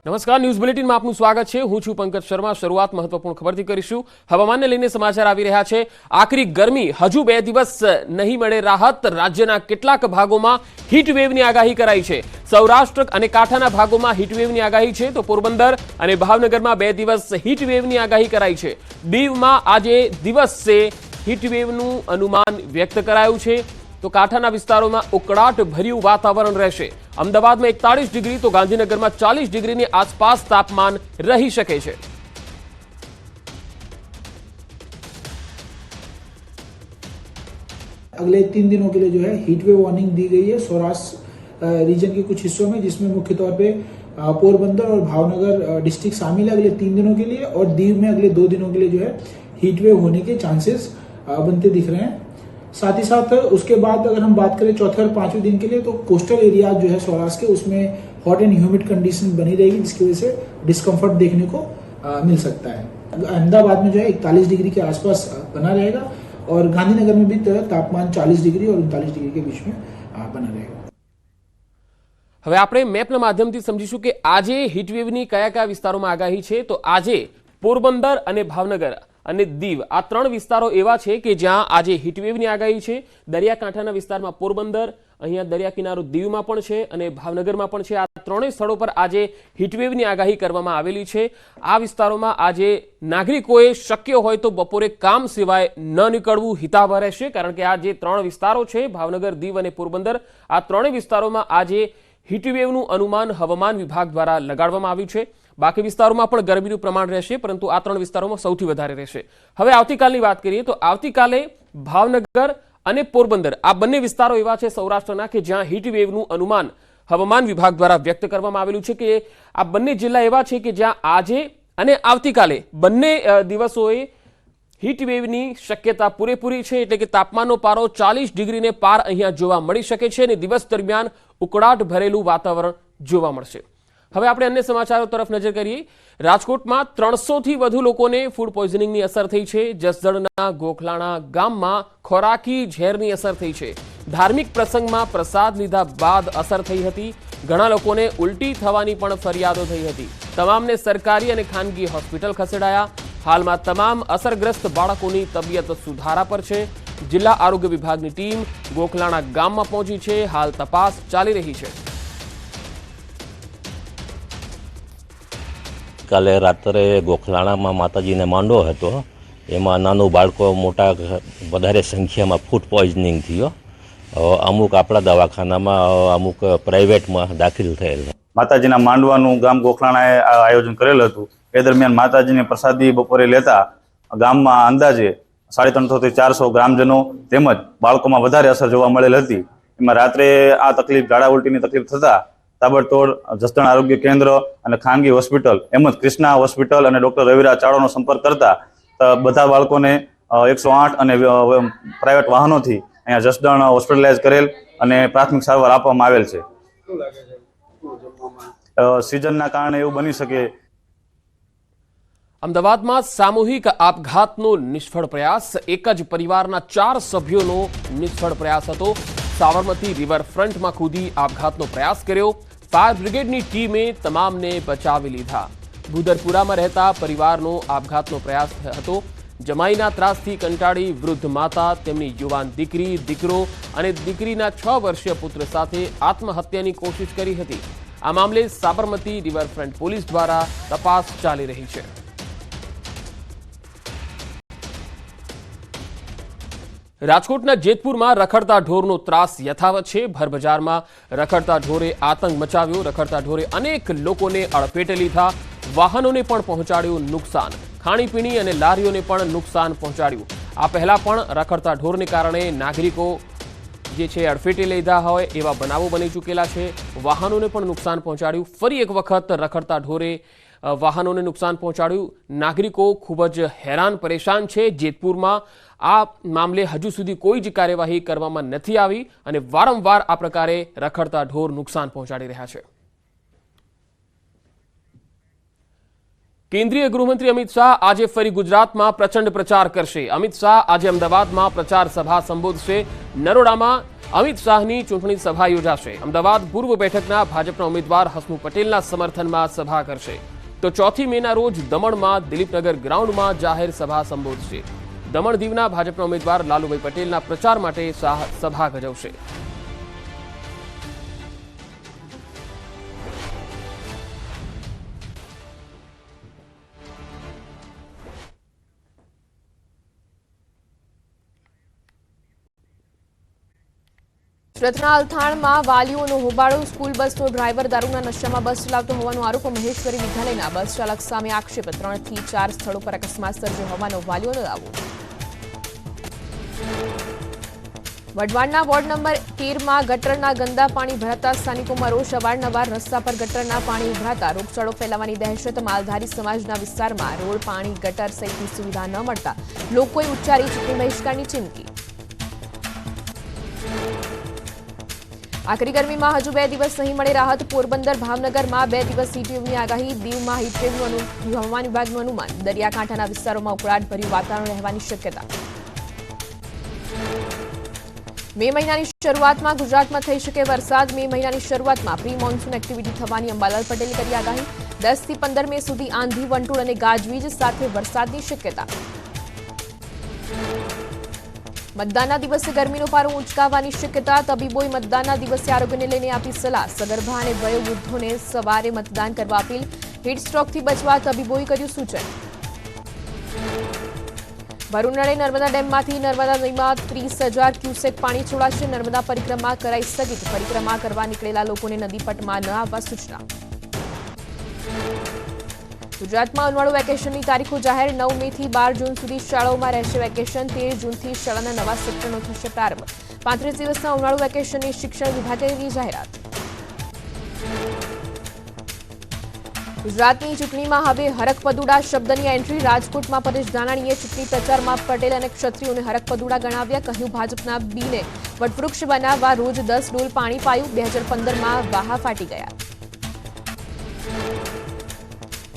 નમસ્કાર, ન્યૂઝ બુલેટિનમાં આપનું સ્વાગત છે। હું છું પંકજ શર્મા। શરૂઆત મહત્વપૂર્ણ ખબરથી કરીશું। હવામાનને લઈને સમાચાર આવી રહ્યા છે। આકરી ગરમી, હજુ 2 દિવસ નહીં મળે રાહત। રાજ્યના કેટલાક ભાગોમાં હીટવેવની આગાહી કરાઈ છે। સૌરાષ્ટ્ર અને કાંઠાના ભાગોમાં હીટવેવની આગાહી છે, તો પોરબંદર અને ભાવનગરમાં 2 દિવસ હીટવેવની આગાહી કરાઈ છે। દીવમાં આજે દિવસે હીટવેવનું અનુમાન વ્યક્ત કરાયું છે, તો કાંઠાના વિસ્તારોમાં ઉકળાટ ભર્યું વાતાવરણ રહેશે। અમદાવાદમાં 41 ડિગ્રી તો ગાંધીનગરમાં 40 ડિગ્રીની આસપાસ તાપમાન રહી શકે છે। अगले 3 दिनों के लिए जो है हीट वेव वार्निंग दी गई है सौराष्ट्र रीजन के कुछ हिस्सों में, जिसमें मुख्य तौर पे पोरबंदर और भावनगर डिस्ट्रिक्ट शामिल है अगले 3 दिनों के लिए, और दीव में अगले 2 दिनों के लिए जो है हीट वेव होने के चांसेस बनते दिख रहे हैं। साथ ही साथ उसके बाद अगर हम बात करें चौथे और 5वें दिन के लिए, तो कोस्टल एरिया जो है सौराष्ट्र के, उसमें हॉट एंड ह्यूमिड कंडीशन बनी रहेगी, जिसकी वजह से डिस्कम्फर्ट देखने को मिल सकता है। अहमदाबाद में जो है 41 डिग्री के आसपास बना रहेगा, और गांधीनगर में भी तापमान 40 डिग्री और 39 डिग्री के बीच में बना रहेगा। હવે આપણે મેપના માધ્યમથી સમજીશું કે આજે હીટવેવની કયા કયા વિસ્તારોમાં આગાહી છે। તો આજે પોરબંદર અને ભાવનગર અને દીવ આ 3 વિસ્તારો એવા છે કે જ્યાં આજે હીટવેવની આગાહી છે। દરિયાકાંઠાના વિસ્તારમાં પોરબંદર, અહીંયા દરિયા કિનારો દીવમાં પણ છે અને ભાવનગરમાં પણ છે। આ ત્રણેય સ્થળો પર આજે હીટવેવની આગાહી કરવામાં આવેલી છે। આ વિસ્તારોમાં આજે નાગરિકોએ શક્ય હોય તો બપોરે કામ સિવાય ન નીકળવું હિતાવહ રહેશે, કારણ કે આ જે 3 વિસ્તારો છે ભાવનગર, દીવ અને પોરબંદર, આ ત્રણેય વિસ્તારોમાં આજે હીટવેવનું અનુમાન હવામાન વિભાગ દ્વારા લગાડવામાં આવ્યું છે। બાકી વિસ્તારોમાં પણ ગરમીનું પ્રમાણ રહેશે, પરંતુ આ 3 વિસ્તારોમાં સૌથી વધારે રહેશે। હવે આવતીકાલની વાત કરીએ તો આવતીકાલે ભાવનગર અને પોરબંદર આ બંને વિસ્તારો એવા છે સૌરાષ્ટ્રના કે જ્યાં હીટવેવનું અનુમાન હવામાન વિભાગ દ્વારા વ્યક્ત કરવામાં આવેલું છે કે આ બંને જિલ્લા એવા છે કે જ્યાં આજે અને આવતીકાલે બંને દિવસોએ હીટવેવની શક્યતા પૂરેપૂરી છે, એટલે કે તાપમાનનો પારો 40 ડિગ્રીને પાર અહીંયા જોવા મળી શકે છે અને દિવસ દરમિયાન ઉકળાટ ભરેલું વાતાવરણ જોવા મળશે। હવે આપણે અન્ય સમાચારો તરફ નજર કરીએ। રાજકોટમાં 300 થી વધુ લોકોને ફૂડ પોઈઝનિંગની અસર થઈ છે। જસદણના ગોખલાણા ગામમાં ખોરાકી ઝેરની અસર થઈ છે। ધાર્મિક પ્રસંગમાં પ્રસાદ લીધા બાદ અસર થઈ હતી। ઘણા લોકોને ઉલટી થવાની પણ ફરિયાદો થઈ હતી। તમામને સરકારી અને ખાનગી હોસ્પિટલ ખસેડાયા। હાલમાં તમામ અસરગ્રસ્ત બાળકોની તબિયત સુધારા પર છે। જિલ્લા આરોગ્ય વિભાગની ટીમ ગોખલાણા ગામમાં પહોંચી છે। હાલ તપાસ ચાલી રહી છે। કાલે રાત્રે ગોખલાણામાં માતાજીને માંડવો હતો, એમાં નાનું બાળકો મોટા વધારે સંખ્યામાં ફૂડ પોઈઝનિંગ થયો। અમુક આપણા દવાખાનામાં, અમુક પ્રાઇવેટમાં દાખલ થયેલ। માતાજીના માંડવાનું ગામ ગોખલાણાએ આયોજન કરેલું હતું। એ દરમિયાન માતાજીને પ્રસાદી બપોરે લેતા ગામમાં અંદાજે 350 થી 400 ગ્રામજનો તેમજ બાળકોમાં વધારે અસર જોવા મળેલ હતી। એમાં રાત્રે આ તકલીફ, ઝાડા ઉલટીની તકલીફ થતા તાબડતોડ જસદણ આરોગ્ય કેન્દ્ર અને ખાનગી હોસ્પિટલ એમજ ક્રિષ્ના હોસ્પિટલ અને ડોક્ટર રવિરાજ ચાવડાનો સંપર્ક કરતા બધા બાળકોને 108 અને પ્રાઇવેટ વાહનોથી અહીંયા જસદણ હોસ્પિટલાઇઝ કરેલ અને પ્રાથમિક સારવાર આપવામાં આવેલ છે। સિઝનના કારણે એવું બની શકે। અમદાવાદમાં સામૂહિક આપઘાતનો નિષ્ફળ પ્રયાસ। એક જ પરિવારના 4 સભ્યોનો નિષ્ફળ પ્રયાસ હતો। સાબરમતી રિવરફ્રન્ટમાં કૂદી આપઘાતનો પ્રયાસ કર્યો। ફાયર બ્રિગેડની ટીમે તમામને બચાવી લીધા। ભૂદરપુરામાં રહેતા પરિવારનો આપઘાતનો પ્રયાસ હતો। જમાઈના ત્રાસથી કંટાળી વૃદ્ધ માતા તેમની યુવાન દીકરી, દીકરો અને દીકરીના 6 વર્ષીય પુત્ર સાથે આત્મહત્યાની કોશિશ કરી હતી। આ મામલે સાબરમતી રિવરફ્રન્ટ પોલીસ દ્વારા તપાસ ચાલી રહી છે। રાજકોટના જેતપુરમાં રખડતા ઢોરનો ત્રાસ યથાવત છે। ભરબજારમાં રખડતા ઢોરે આતંક મચાવ્યો। રખડતા ઢોરે અનેક લોકોને અડફેટે લીધા। વાહનોને પણ પહોંચાડ્યું નુકસાન। ખાણીપીણી અને લારીઓને પણ નુકસાન પહોંચાડ્યું। આ પહેલા પણ રખડતા ઢોરને કારણે નાગરિકો જે છે અડફેટે લીધા હોય એવા બનાવો બની ચૂકેલા છે। વાહનોને પણ નુકસાન પહોંચાડ્યું। ફરી એક વખત રખડતા ઢોરે વાહનોને નુકસાન પહોંચાડ્યું। નાગરિકો ખૂબ જ હેરાન પરેશાન છે। જેતપુરમાં આ મામલે હજુ સુધી કોઈ જ કાર્યવાહી કરવામાં નથી આવી અને વારંવાર આ પ્રકારે રખડતા ઢોર નુકસાન પહોંચાડી રહ્યા છે। કેન્દ્રીય ગૃહમંત્રી અમિત શાહ આજે ફરી ગુજરાતમાં પ્રચંડ પ્રચાર કરશે. અમિત શાહ આજે અમદાવાદમાં પ્રચાર સભા સંબોધશે. નરોડામાં અમિત શાહની ચૂંટણી સભા યોજાશે. અમદાવાદ પૂર્વ બેઠકના ભાજપના ઉમેદવાર હસમુખ પટેલના સમર્થનમાં સભા કરશે. તો 4 મેના રોજ દમણમાં દિલીપનગર ગ્રાઉન્ડમાં જાહેર સભા સંબોધશે. દમણ દીવના ભાજપના ઉમેદવાર લાલુભાઈ પટેલના પ્રચાર માટે શાહ સભા ગજવશે. સુરતના અલથાણમાં વાલીઓનો હોબાળો. સ્કૂલ બસનો ડ્રાઈવર દારૂના નશામાં બસ ચલાવતો હોવાનો આરોપ. મહેશ્વરી વિદ્યાલયના બસ ચાલક સામે આક્ષેપ. 3 થી 4 સ્થળો પર અકસ્માત સર્જ્યો હોવાનો વાલીઓનો દાવો. વઢવાણના વોર્ડ નંબર 13માં ગટરના ગંદા પાણી ભરાતા સ્થાનિકોમાં રોષ. અવારનવાર રસ્તા પર ગટરના પાણી ઉભરાતા રોગચાળો ફેલાવાની દહેશત. માલધારી સમાજના વિસ્તારમાં રોડ, પાણી, ગટર સહિતની સુવિધા ન મળતા લોકોએ ઉચ્ચારી ચૂંટણી બહિષ્કારની ચીમકી. આકરી ગરમીમાં હજુ 2 દિવસ નહીં મળે રાહત. પોરબંદર, ભાવનગરમાં 2 દિવસ હીટવેવની આગાહી. દીવમાં હીટવેવનું હવામાન વિભાગનું અનુમાન. દરિયાકાંઠાના વિસ્તારોમાં ઉકળાટભર્યું વાતાવરણ રહેવાની શક્યતા. મે મહિનાની શરૂઆતમાં ગુજરાતમાં થઈ શકે વરસાદ. મે મહિનાની શરૂઆતમાં પ્રી મોન્સૂન એક્ટિવિટી થવાની અંબાલાલ પટેલે કરી આગાહી. 10 થી 15 મે સુધી આંધી, વંટોળ અને ગાજવીજ સાથે વરસાદની શક્યતા. મતદાનના દિવસે ગરમીનો પારો ઊંચકાવાની શક્યતા. તબીબોએ મતદાનના દિવસે આરોગ્યને લઈને આપી સલાહ. સગર્ભા અને વયોવૃદ્ધોને સવારે મતદાન કરવા અપીલ. હીટસ્ટ્રોકથી બચવા તબીબોએ કર્યું સૂચન. ભરૂચના નર્મદા ડેમમાંથી નર્મદા નદીમાં 30,000 ક્યુસેક પાણી છોડાશે. નર્મદા પરિક્રમા કરાઈ સ્થગિત. પરિક્રમા કરવા નીકળેલા લોકોને નદીપટમાં ન આવવા સૂચના. ગુજરાતમાં ઉનાળુ વેકેશનની તારીખો જાહેર. 9 મે થી 12 જૂન સુધી શાળાઓમાં રહેશે વેકેશન. 13 જૂનથી શાળાના નવા સત્રનો થશે પ્રારંભ. 35 દિવસના ઉનાળુ વેકેશનની શિક્ષણ વિભાગે કરી જાહેરાત. ગુજરાતની ચૂંટણીમાં હવે હરકપદુડા શબ્દની એન્ટ્રી. રાજકોટમાં પરેશ ધાનાણીએ ચૂંટણી પ્રચારમાં પટેલ અને ક્ષત્રિયોને હરકપદુડા ગણાવ્યા. કહ્યું ભાજપના બીને વટવૃક્ષ બનાવવા રોજ 10 ડોલ પાણી પાયું. 2015માં વાહા ફાટી ગયા.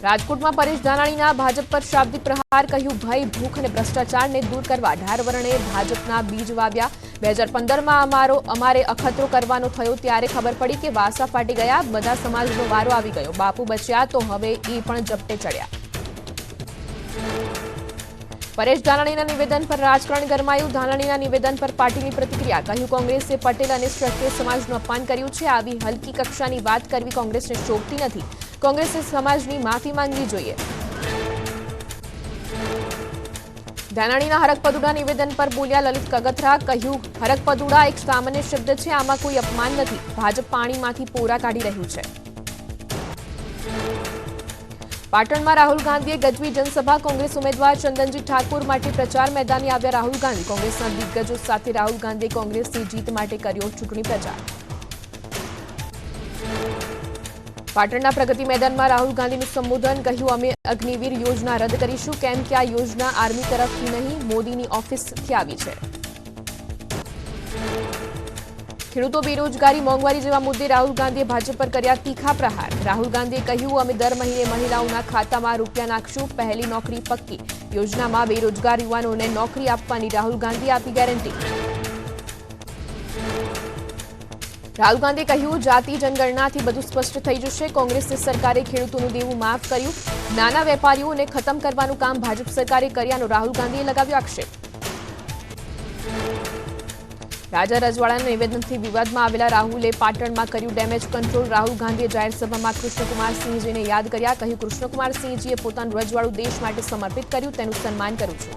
રાજકોટમાં પરેશ ધાનાણીના ભાજપ પર શાબ્દિક પ્રહાર. કહ્યું ભય, ભૂખ અને ભ્રષ્ટાચારને દૂર કરવા ઢારવરણે ભાજપના બીજ વાવ્યા. 2015માં અમારે અખતરો કરવાનો થયો ત્યારે ખબર પડી કે વાસા ફાટી ગયા. બધા સમાજનો વારો આવી ગયો. બાપુ બચ્યા તો હવે એ પણ ઝપટે ચડ્યા. પરેશ ધાનાણીના નિવેદન પર રાજકારણ ગરમાયું. ધાનાણીના નિવેદન પર પાર્ટીની પ્રતિક્રિયા. કહ્યું કોંગ્રેસે પટેલ અને ક્ષત્રિય સમાજનું અપમાન કર્યું છે. આવી હલકી કક્ષાની વાત કરવી કોંગ્રેસને શોભતી નથી. કોંગ્રેસે સમાજની માફી માંગવી જોઈએ. ધાનાણીના હરકપદુડા નિવેદન પર બોલ્યા લલિત કગથરા. કહ્યું હરકપદુડા એક સામાન્ય શબ્દ છે. આમાં કોઈ અપમાન નથી. ભાજપ પાણીમાંથી પોરા કાઢી રહ્યું છે. પાટણમાં રાહુલ ગાંધીએ ગજવી જનસભા. કોંગ્રેસ ઉમેદવાર ચંદનજી ઠાકોર માટે પ્રચાર મેદાને આવ્યા રાહુલ ગાંધી. કોંગ્રેસના દિગ્ગજો સાથે રાહુલ ગાંધીએ કોંગ્રેસની જીત માટે કર્યો ચૂંટણી પ્રચાર. પાટણના પ્રગતિ મેદાનમાં રાહુલ ગાંધીનું સંબોધન. કહ્યું અમે અગ્નિવીર યોજના રદ કરીશું. કેમ કે આ યોજના આર્મી તરફથી નહીં, મોદીની ઓફિસથી આવી છે. ખેડૂતો, બેરોજગારી, મોંઘવારી જેવા મુદ્દે રાહુલ ગાંધીએ ભાજપ પર કર્યા તીખા પ્રહાર. રાહુલ ગાંધીએ કહ્યું અમે દર મહિને મહિલાઓના ખાતામાં રૂપિયા નાખશું. પહેલી નોકરી પક્કી. યોજનામાં બેરોજગાર યુવાનોને નોકરી આપવાની રાહુલ ગાંધીએ આપી ગેરંટી. રાહુલ ગાંધીએ કહ્યું જાતિ જનગણનાથી બધું સ્પષ્ટ થઈ જશે. કોંગ્રેસની સરકારે ખેડૂતોનું દેવું માફ કર્યું. નાના વેપારીઓને ખતમ કરવાનું કામ ભાજપ સરકારે કર્યાનો રાહુલ ગાંધીએ લગાવ્યો આક્ષેપ. રાજા રજવાડાના નિવેદનથી વિવાદમાં આવેલા રાહુલે પાટણમાં કર્યું ડેમેજ કંટ્રોલ. રાહુલ ગાંધીએ જાહેર સભામાં કૃષ્ણકુમારસિંહજીને યાદ કર્યા. કહ્યું કૃષ્ણકુમારસિંહજીએ પોતાનું રજવાડું દેશ માટે સમર્પિત કર્યું. તેનું સન્માન કરું છું.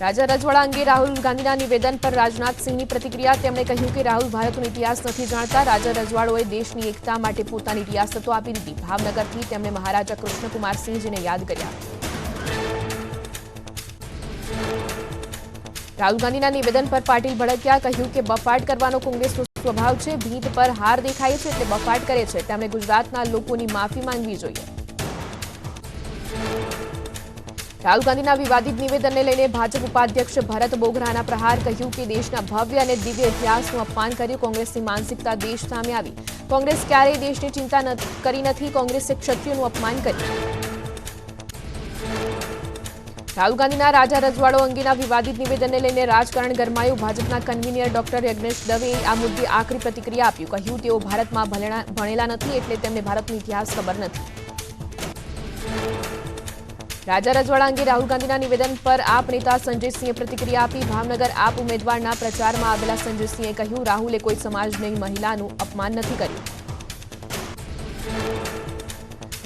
રાજા રજવાડા અંગે રાહુલ ગાંધીના નિવેદન પર રાજનાથસિંહની પ્રતિક્રિયા. તેમણે કહ્યું કે રાહુલ ભારતનો ઇતિહાસ નથી જાણતા. રાજા રજવાડોએ દેશની એકતા માટે પોતાની રિયાસતો આપી દીધી. ભાવનગરથી તેમણે મહારાજા કૃષ્ણકુમારસિંહજીને યાદ કર્યા. રાહુલ ગાંધીના નિવેદન પર પાટીલ ભડક્યા. કહ્યું કે બફાટ કરવાનો કોંગ્રેસનો સ્વભાવ છે. ભીંત પર હાર દેખાય છે એટલે બફાટ કરે છે. તેમણે ગુજરાતના લોકોની માફી માંગવી જોઈએ. રાહુલ ગાંધીના વિવાદિત નિવેદનને લઈને ભાજપ ઉપાધ્યક્ષ ભરત બોઘરાના પ્રહાર, કહ્યું કે દેશના ભવ્ય અને દિવ્ય ઇતિહાસનું અપમાન કર્યું. કોંગ્રેસની માનસિકતા દેશ સામે આવી. કોંગ્રેસ ક્યારેય દેશની ચિંતા કરી નથી. કોંગ્રેસે ક્ષત્રિયોનું અપમાન કર્યું. રાહુલ ગાંધીના રાજા રજવાડો અંગેના વિવાદિત નિવેદનને લઈને રાજકારણ ગરમાયું. ભાજપના કન્વીનર ડોક્ટર યજ્ઞેશ દવેએ આ મુદ્દે આકરી પ્રતિક્રિયા આપી. કહ્યું તેઓ ભારતમાં ભણેલા નથી, એટલે તેમને ભારતનો ઇતિહાસ ખબર નથી. રાજા રજવાડા અંગે રાહુલ ગાંધીના નિવેદન પર આપ નેતા સંજયસિંહે પ્રતિક્રિયા આપી. ભાવનગર આપ ઉમેદવારના પ્રચારમાં આવેલા સંજયસિંહે કહ્યું, રાહુલે કોઈ સમાજની મહિલાનું અપમાન નથી કર્યું.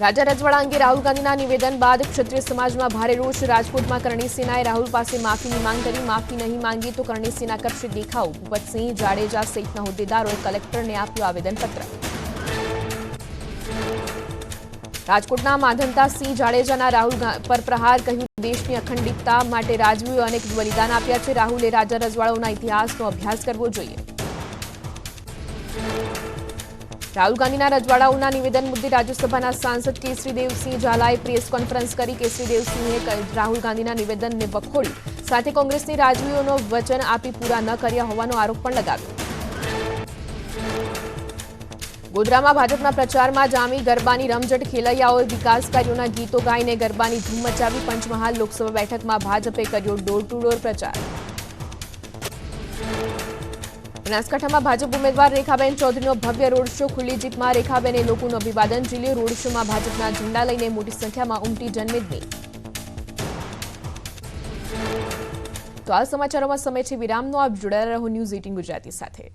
રાજા રજવાડા અંગે રાહુલ ગાંધીના નિવેદન બાદ ક્ષત્રિય સમાજમાં ભારે રોષ. રાજકોટમાં કરણી સેનાએ રાહુલ પાસે માફીની માંગ કરી. માફી નહીં માંગી તો કરણી સેના કરશે દેખાવ. ભૂપતસિંહ જાડેજા સહિતના હોદ્દેદારોએ કલેક્ટરને આપ્યું આવેદનપત્ર. રાજકોટના માધનતા સિંહ જાડેજાના રાહુલ પર પ્રહાર, કહ્યું દેશની અખંડિતતા માટે રાજવીઓએ અનેક બલિદાન આપ્યા છે. રાહુલે રાજા રજવાડાઓના ઇતિહાસનો અભ્યાસ કરવો જોઈએ. રાહુલ ગાંધીના રજવાડાઓના નિવેદન મુદ્દે રાજ્યસભાના સાંસદ કેસરીદેવસિંહ ઝાલાએ પ્રેસ કોન્ફરન્સ કરી. કેસરીદેવસિંહે રાહુલ ગાંધીના નિવેદનને વખોડ્યું. સાથે કોંગ્રેસની રાજવીઓનો વચન આપી પૂરા ન કર્યા હોવાનો આરોપ પણ લગાવ્યો. ગોધરામાં ભાજપના પ્રચારમાં જામી ગરબાની રમઝટ. ખેલૈયાઓએ વિકાસ કાર્યોના ગીતો ગાઈને ગરબાની ધૂમ મચાવી. પંચમહાલ લોકસભા બેઠકમાં ભાજપે કર્યો ડોર ટુ ડોર પ્રચાર. બનાસકાંઠામાં ભાજપ ઉમેદવાર રેખાબેન ચૌધરીનો ભવ્ય રોડ શો. ખુલ્લી જીપમાં રેખાબેને લોકોનું અભિવાદન ઝીલ્યું. રોડ શોમાં ભાજપના ઝંડા લઈને મોટી સંખ્યામાં ઉમટી જનમેદની. તો આ સમાચારોમાં સમય છે વિરામનો. આપ જોડાયેલા રહો ન્યૂઝ 18 ગુજરાતી સાથે.